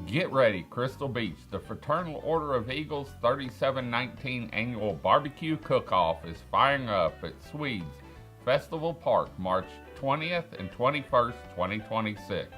Get ready, Crystal Beach. The Fraternal Order of Eagles 3719 Annual Barbecue Cook-Off is firing up at Swedes Festival Park March 20th and 21st, 2026.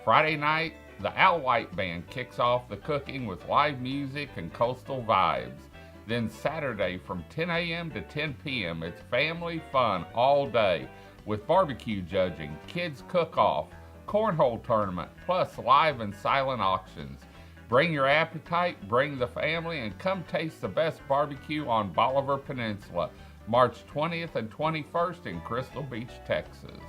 Friday night, the Al White Band kicks off the cooking with live music and coastal vibes. Then Saturday from 10 a.m. to 10 p.m., it's family fun all day with barbecue judging, kids cook-off, cornhole tournament, plus live and silent auctions. Bring your appetite, bring the family, and come taste the best barbecue on Bolivar Peninsula, March 20th and 21st in Crystal Beach, Texas.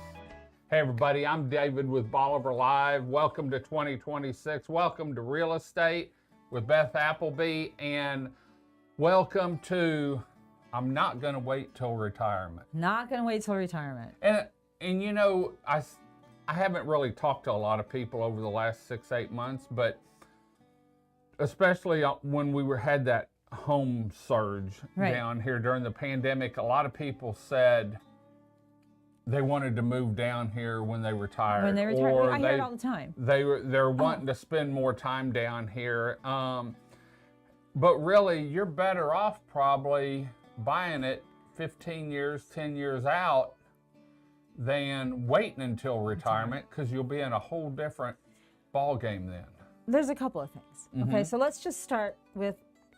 Hey everybody, I'm David with Bolivar Live. Welcome to 2026. Welcome to Real Estate with Beth Appleby, and welcome to I'm Not Gonna Wait Till Retirement. Not gonna wait till retirement. And you know, I haven't really talked to a lot of people over the last 6-8 months, but especially when we had that home surge down here during the pandemic, a lot of people said they wanted to move down here when they retired. When they retired, or I hear it all the time. They're wanting to spend more time down here. But really, you're better off probably buying it 15 years, 10 years out than waiting until retirement, because you'll be in a whole different ball game then. There's a couple of things. Okay, so let's just start with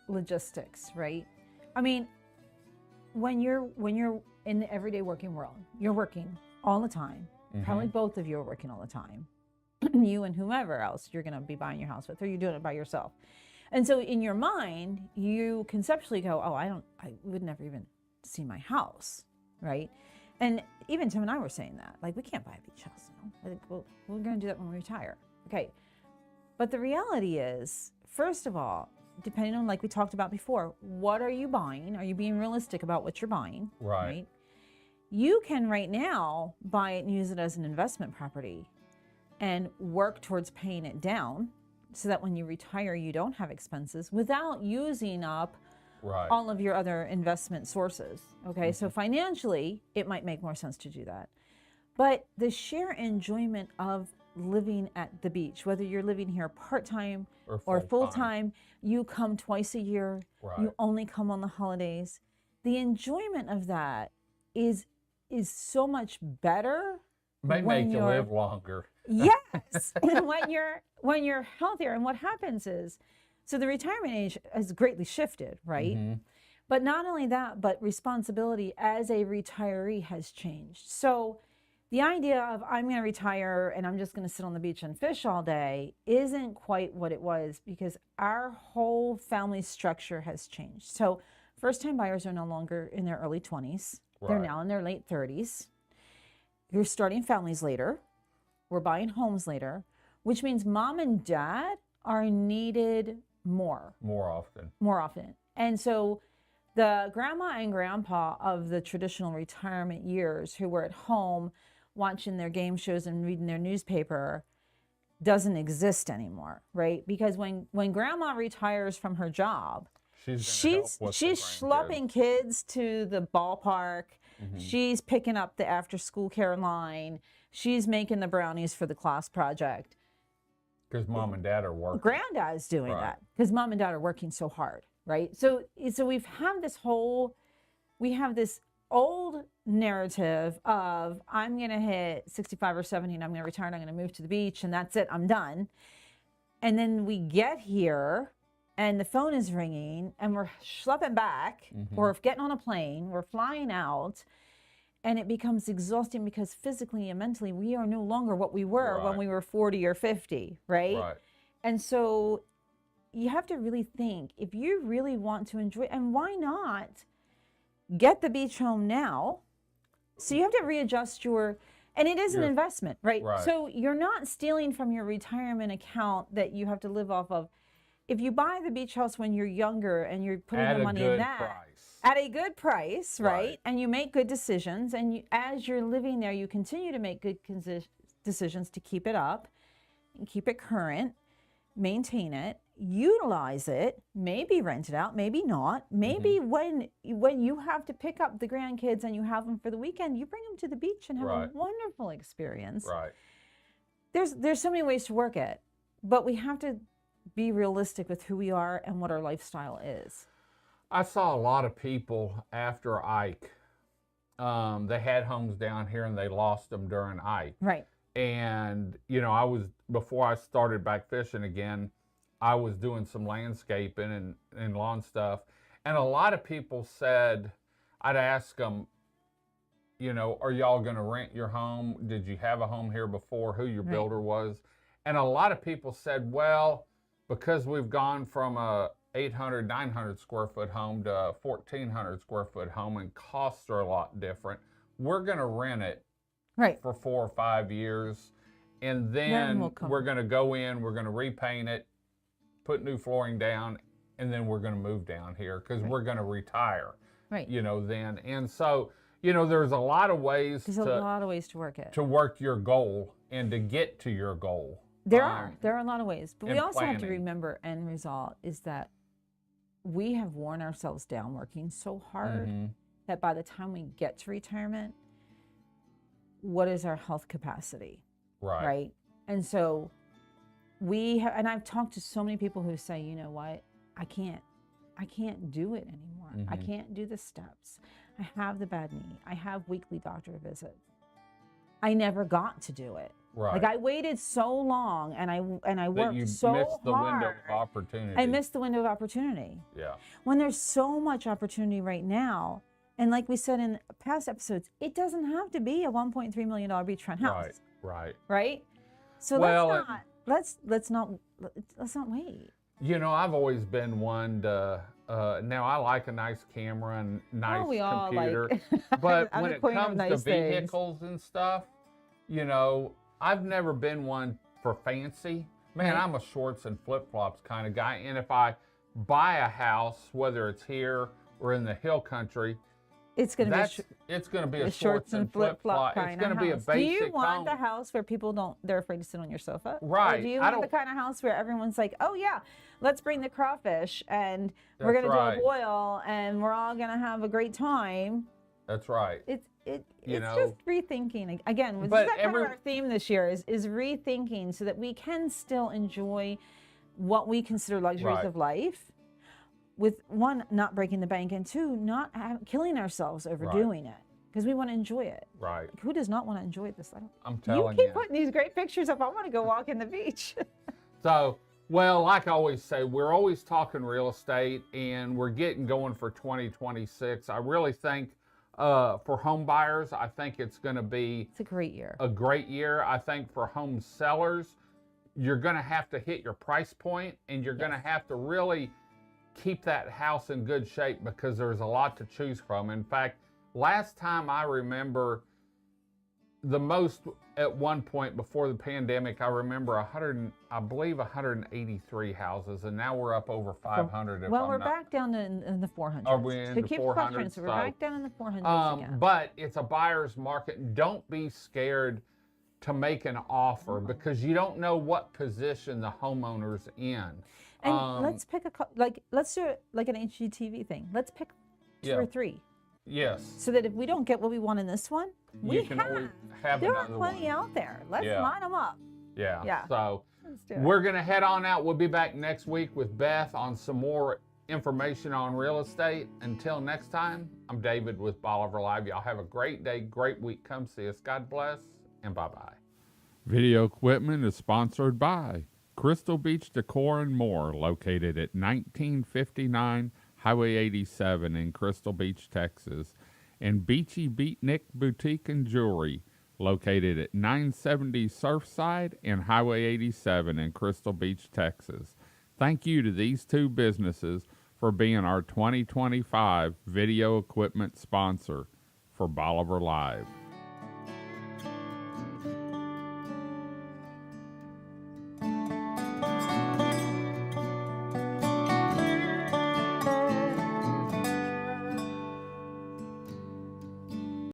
logistics, right? I mean, when you're in the everyday working world, you're working all the time. Probably both of you are working all the time. You and whomever else you're going to be buying your house with, or you're doing it by yourself. And so in your mind, you conceptually go, oh, I would never even see my house, right? And even Tim and I were saying that, like, we can't buy a beach house now. I think, well, we're going to do that when we retire. Okay. But the reality is, first of all, depending on, like we talked about before, what are you buying? Are you being realistic about what you're buying? Right. You can right now buy it and use it as an investment property and work towards paying it down so that when you retire, you don't have expenses without using up all of your other investment sources. Okay, so financially, it might make more sense to do that. But the sheer enjoyment of living at the beach, whether you're living here part-time or full-time, you come twice a year, you only come on the holidays. The enjoyment of that is so much better. May make you live longer. Yes, when you're healthier. And what happens is, so the retirement age has greatly shifted, right? But not only that, but responsibility as a retiree has changed. So the idea of I'm going to retire and I'm just going to sit on the beach and fish all day isn't quite what it was, because our whole family structure has changed. So first-time buyers are no longer in their early 20s. They're now in their late 30s. You're starting families later. We're buying homes later, which means mom and dad are needed more often. And so the grandma and grandpa of the traditional retirement years who were at home watching their game shows and reading their newspaper doesn't exist anymore, right? Because when grandma retires from her job, she's schlepping kids to the ballpark. She's picking up the after school care line. She's making the brownies for the class project. Because mom and dad are working. Granddad's doing that because mom and dad are working so hard, right? So we have this old narrative of I'm going to hit 65 or 70 and I'm going to retire and I'm going to move to the beach and that's it, I'm done. And then we get here and the phone is ringing and we're schlepping back or getting on a plane, we're flying out. And it becomes exhausting because physically and mentally, we are no longer what we were when we were 40 or 50, right? And so you have to really think, if you really want to enjoy, and why not get the beach home now? So you have to readjust and it is an investment, right? So you're not stealing from your retirement account that you have to live off of. If you buy the beach house when you're younger and you're putting the money in that, at a good price, right? And you make good decisions, and as you're living there, you continue to make good decisions to keep it up, and keep it current, maintain it, utilize it, maybe rent it out, maybe not. Maybe when you have to pick up the grandkids and you have them for the weekend, you bring them to the beach and have a wonderful experience. There's so many ways to work it. but we have to be realistic with who we are and what our lifestyle is. I saw a lot of people after Ike. They had homes down here and they lost them during Ike. Right. And, you know, before I started back fishing again, I was doing some landscaping and lawn stuff. And a lot of people said, I'd ask them, you know, are y'all going to rent your home? Did you have a home here before? Who your builder was? And a lot of people said, well, because we've gone from a 800, 900 square foot home to a 1,400 square foot home and costs are a lot different, we're going to rent it for 4 or 5 years. And then we're going to go in, we're going to repaint it, put new flooring down, and then we're going to move down here because we're going to retire, you know, then. And so, you know, there's a lot of ways to work it. To work your goal and to get to your goal. There are a lot of ways. But we also have to remember, end result is that we have worn ourselves down working so hard that by the time we get to retirement, what is our health capacity? Right. And so and I've talked to so many people who say, you know what, I can't do it anymore. I can't do the steps. I have the bad knee. I have weekly doctor visits. I never got to do it. Like I waited so long and I worked so hard. You missed the window of opportunity. I missed the window of opportunity. Yeah. When there's so much opportunity right now, and like we said in past episodes, it doesn't have to be a $1.3 million beachfront house. Right. So let's not wait. You know, I've always been one to, now I like a nice camera and nice computer, but when it comes to vehicles and stuff, you know, I've never been one for fancy. Man, I'm a shorts and flip-flops kind of guy, and if I buy a house, whether it's here or in the hill country, it's going to be a shorts and flip-flop kind of house. It's going to be a basic home. Do you want the house where people they're afraid to sit on your sofa? Right. Or do you want the kind of house where everyone's like, oh yeah, let's bring the crawfish and we're going to do a boil and we're all going to have a great time? That's right. It's just rethinking. Again, that's kind of our theme this year is rethinking so that we can still enjoy what we consider luxuries of life. With one, not breaking the bank, and two, not killing ourselves overdoing it because we want to enjoy it. Right. Who does not want to enjoy this? I'm telling you. You keep putting these great pictures up. I want to go walk in the beach. So, well, like I always say, we're always talking real estate, and we're getting going for 2026. I really think for home buyers, I think it's going to be a great year. A great year. I think for home sellers, you're going to have to hit your price point, and you're going to have to really keep that house in good shape because there's a lot to choose from. In fact, last time I remember the most at one point before the pandemic, I remember 183 houses, and now we're up over 500. We're back down in the 400s. Are we in the 400s? So we're back down in the 400s again. But it's a buyer's market. Don't be scared to make an offer because you don't know what position the homeowner's in. And let's pick let's do it like an HGTV thing. Let's pick 2 or 3. Yes. So that if we don't get what we want in this one, there are plenty out there. Let's line them up. Yeah. So we're going to head on out. We'll be back next week with Beth on some more information on real estate. Until next time, I'm David with Bolivar Live. Y'all have a great day, great week. Come see us. God bless, and bye-bye. Video equipment is sponsored by Crystal Beach Decor and More, located at 1959 Highway 87 in Crystal Beach, Texas, and Beachy Beatnik Boutique and Jewelry, located at 970 Surfside and Highway 87 in Crystal Beach, Texas. Thank you to these 2 businesses for being our 2025 video equipment sponsor for Bolivar Live.